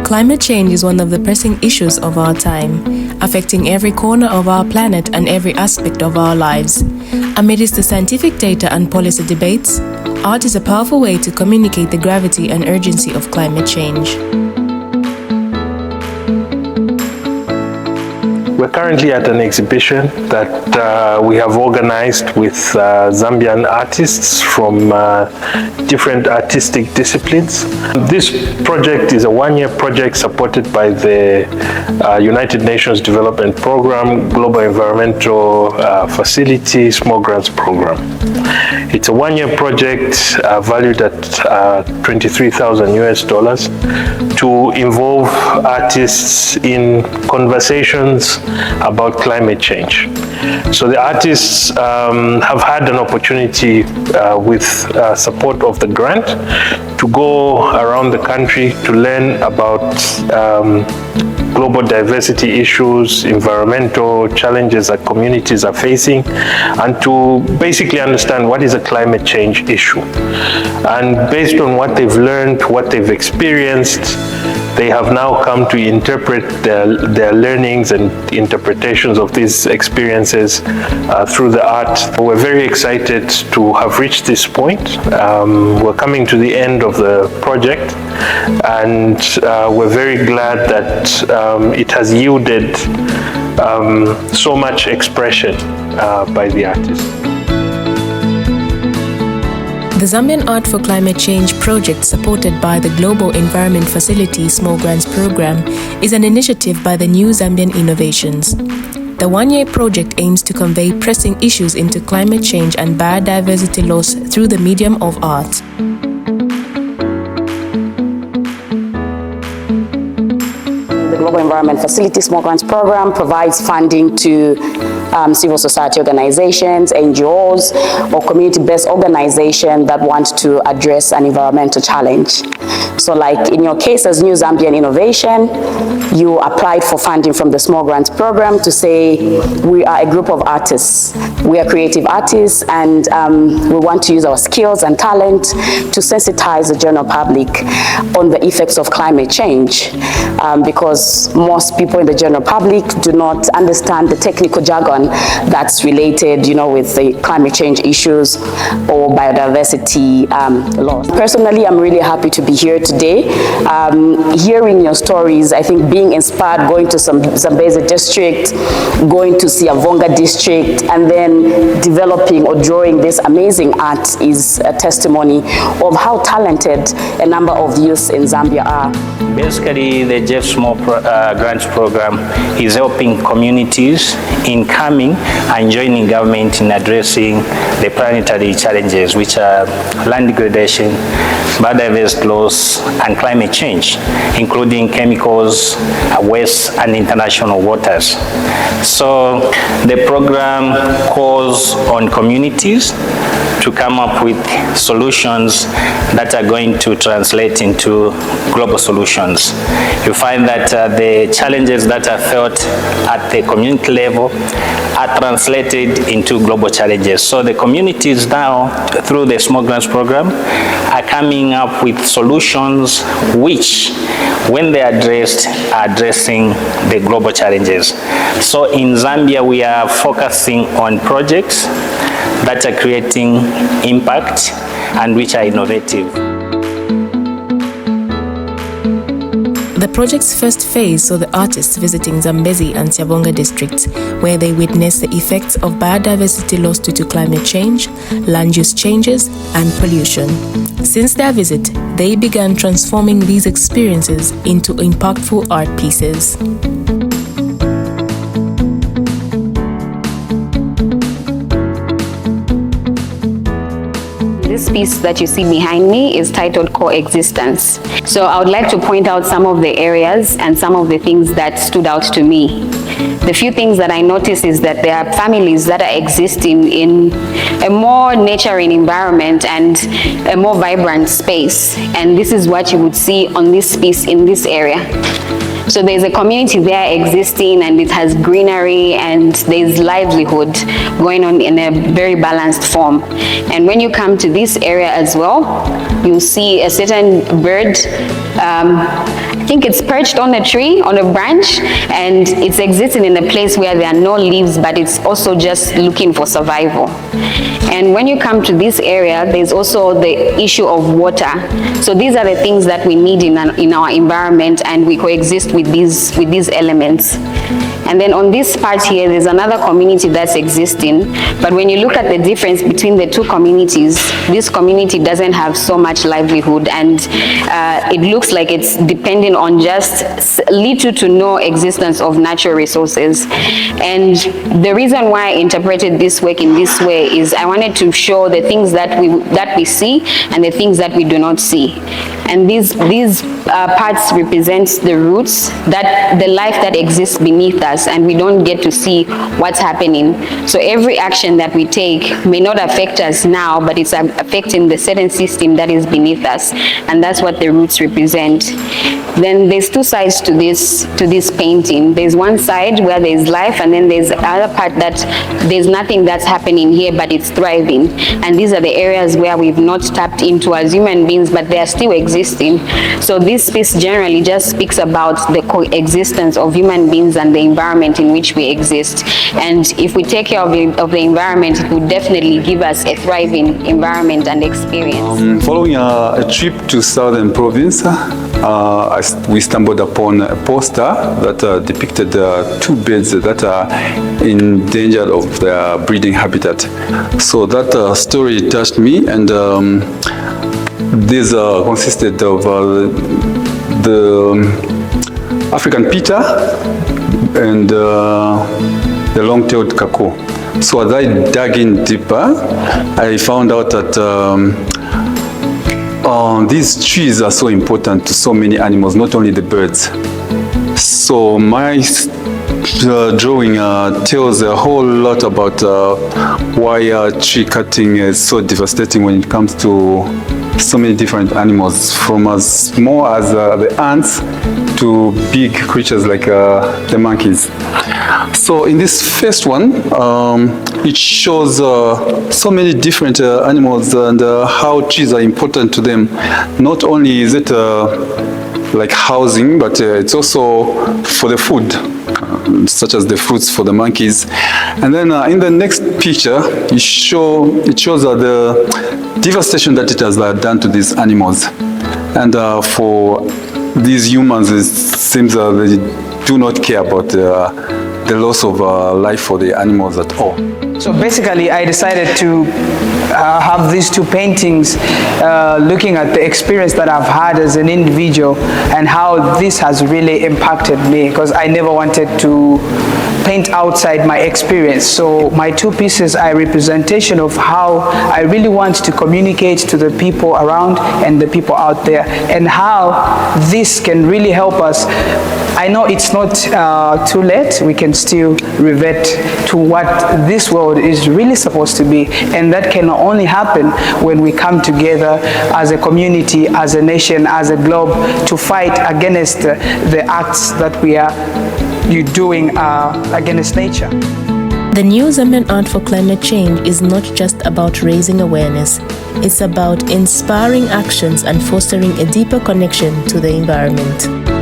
Climate change is one of the pressing issues of our time, affecting every corner of our planet and every aspect of our lives. Amidst the scientific data and policy debates, art is a powerful way to communicate the gravity and urgency of climate change. We're currently at an exhibition that we have organized with Zambian artists from different artistic disciplines. This project is a one-year project supported by the United Nations Development Program, Global Environmental Facility, Small Grants Program. It's a one-year project valued at 23,000 US dollars to involve artists in conversations about climate change. So the artists have had an opportunity with support of the grant to go around the country to learn about global diversity issues, environmental challenges that communities are facing, and to basically understand what is a climate change issue. And based on what they've learned, what they've experienced, they have now come to interpret their learnings and interpretations of these experiences through the art. We're very excited to have reached this point. We're coming to the end of the project, and we're very glad that it has yielded so much expression by the artists. The Zambian Art for Climate Change project, supported by the Global Environment Facility Small Grants Program, is an initiative by the New Zambian Innovations. The one-year project aims to convey pressing issues into climate change and biodiversity loss through the medium of art. The Global Environment Facility Small Grants Program provides funding to civil society organizations, NGOs, or community-based organizations that want to address an environmental challenge. So like in your case as New Zambian Innovation, you applied for funding from the Small Grants Program to say, we are a group of artists. We are creative artists, and we want to use our skills and talent to sensitize the general public on the effects of climate change, because most people in the general public do not understand the technical jargon that's related, with the climate change issues or biodiversity loss. Personally, I'm really happy to be here today. Hearing your stories, I think being inspired, going to Zambezi district, going to Siavonga district, and then developing or drawing this amazing art is a testimony of how talented a number of youths in Zambia are. Basically, the Jeff Small Grants Program is helping communities in coming and joining government in addressing the planetary challenges, which are land degradation, biodiversity loss, and climate change, including chemicals, waste, and international waters. So the program calls on communities to come up with solutions that are going to translate into global solutions. You find that the challenges that are felt at the community level are translated into global challenges. So the communities now, through the Small Grants Program, are coming up with solutions which, when they are addressed, are addressing the global challenges. So in Zambia, we are focusing on projects that are creating impact and which are innovative. The project's first phase saw the artists visiting Zambezi and Siavonga districts, where they witnessed the effects of biodiversity loss due to climate change, land use changes, and pollution. Since their visit, they began transforming these experiences into impactful art pieces. This piece that you see behind me is titled Coexistence. So I would like to point out some of the areas and some of the things that stood out to me. The few things that I noticed is that there are families that are existing in a more nurturing environment and a more vibrant space. And this is what you would see on this piece in this area. So there's a community there existing, and it has greenery and there's livelihood going on in a very balanced form. And when you come to this area as well, you'll see a certain bird think it's perched on a tree, on a branch, and it's existing in a place where there are no leaves, but it's also just looking for survival. And when you come to this area, there's also the issue of water. So these are the things that we need in our environment, and we coexist with these elements. And then on this part here, there's another community that's existing. But when you look at the difference between the two communities, this community doesn't have so much livelihood, and it looks like it's depending on just little to no existence of natural resources. And the reason why I interpreted this work in this way is I wanted to show the things that we see and the things that we do not see. And these parts represent the roots, that the life that exists beneath us, and we don't get to see what's happening. So every action that we take may not affect us now, but it's affecting the certain system that is beneath us, and that's what the roots represent. Then there's two sides to this painting. There's one side where there's life, and then there's the other part that there's nothing that's happening here, but it's thriving. And these are the areas where we've not tapped into as human beings, but they are still existing. So this piece generally just speaks about the coexistence of human beings and the environment in which we exist. And if we take care of the environment, it would definitely give us a thriving environment and experience. Following a trip to southern province, we stumbled upon a poster that depicted two birds that are in danger of their breeding habitat. So that story touched me, and this consisted of the African peter and the long-tailed cuckoo. So as I dug in deeper, I found out that these trees are so important to so many animals, not only the birds. So my drawing tells a whole lot about why tree cutting is so devastating when it comes to so many different animals, from as small as the ants to big creatures like the monkeys. So in this first one, it shows so many different animals and how trees are important to them. Not only is it like housing, but it's also for the food, such as the fruits for the monkeys. And then in the next picture, it shows the devastation that it has done to these animals. And for these humans, it seems they do not care about the loss of life for the animals at all. So basically, I decided to have these two paintings looking at the experience that I've had as an individual and how this has really impacted me, because I never wanted to paint outside my experience. So my two pieces are a representation of how I really want to communicate to the people around and the people out there, and how this can really help us. I know it's not too late. We can still revert to what this world is really supposed to be, and that can only happen when we come together as a community, as a nation, as a globe, to fight against the acts that we are doing against nature. The new Zambian Art for Climate Change is not just about raising awareness. It's about inspiring actions and fostering a deeper connection to the environment.